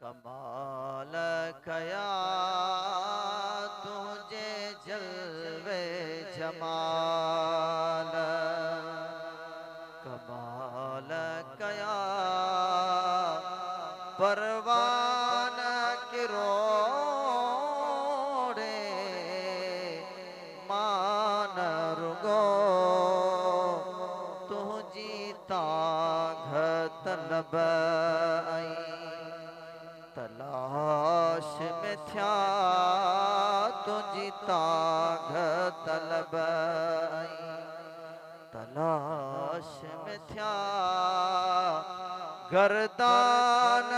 कमाल कया तुझे जलवे जमाल, कमाल कया परवान किरोड़े मान रुगो तुझी ताघ तलब आई, तलाश में थया तुझी ताघ तलब आई, तलाश में थया गर्दान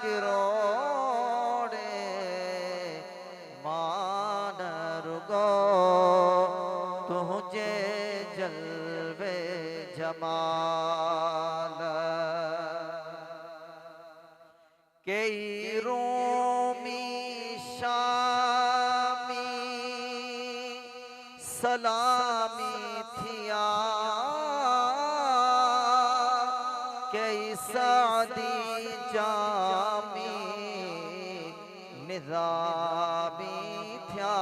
किरोड़े मान रुगो तुझे जलवे जमाल, कई रोमी शामी सलामी थिया, कई सादी जामी निज़ामी थिया,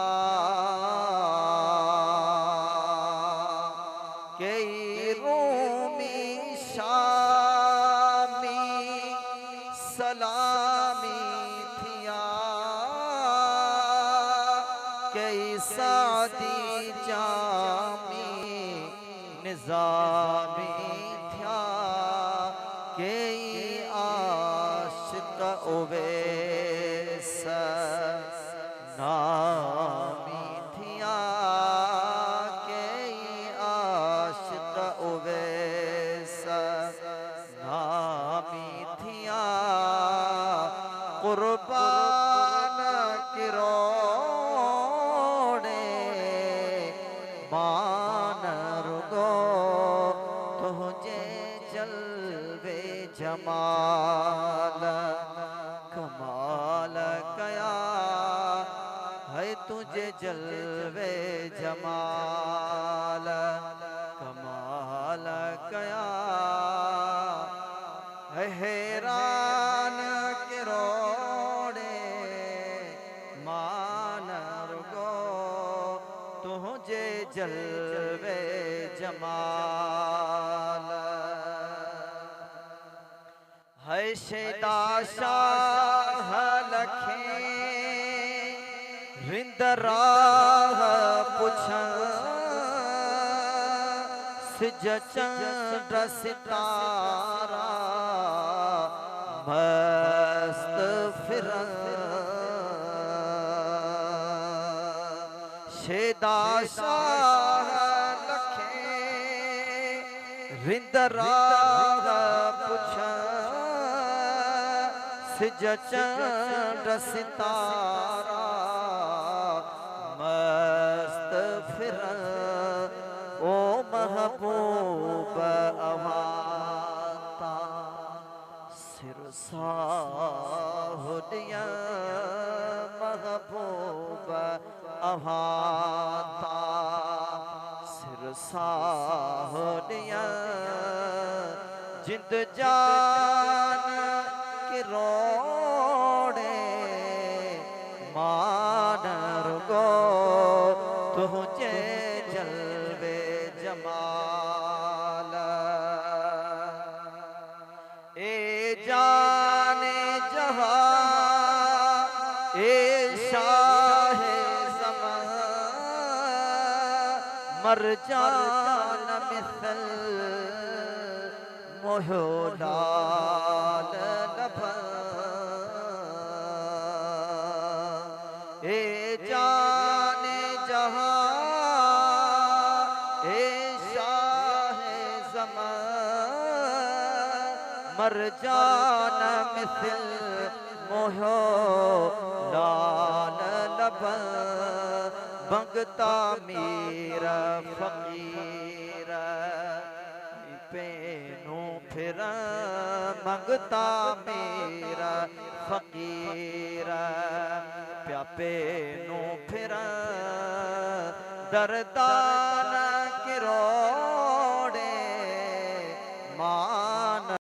कई रोमी शामी सलामी थिया, कई सादी जामी निज़ामी थिया, कई आशिक उवैस नामी थिया, कई आशिक उवैस नामी थिया, कुर्बान किरोड़े मान रुगो तुझे जलवे जमाल, कमाल कया है तुझे जलवे जमाल, कमाल कया है हैरान किरोड़े मान रुगो तुझे जलवे जमाल, है शैदा शाह लखे रिंद राह पुछन, सिज चंड सितारा मस्त फिरन, शैदा शाह लखे रिंद राह पुछन, सिज चंड सितारा मस्त फिरन, ओ महबूब अवाता सिर साहुदिया, महबूब अवाता सिर साहुदिया, जिंद जान किरोड़े मान रुगो तुझे जलवे जमाल, ए जाने जहां ए शाह ज़मां मर जान मिसल मोहो लाल लबन, ए जाने जहां ए शाह ज़मां मर जान मिसल मोहो लाल लबन, मंगता मेरा फकीर पेनू फिर मंगता मेरा फकीर, प्या पेनू फिर दरदाना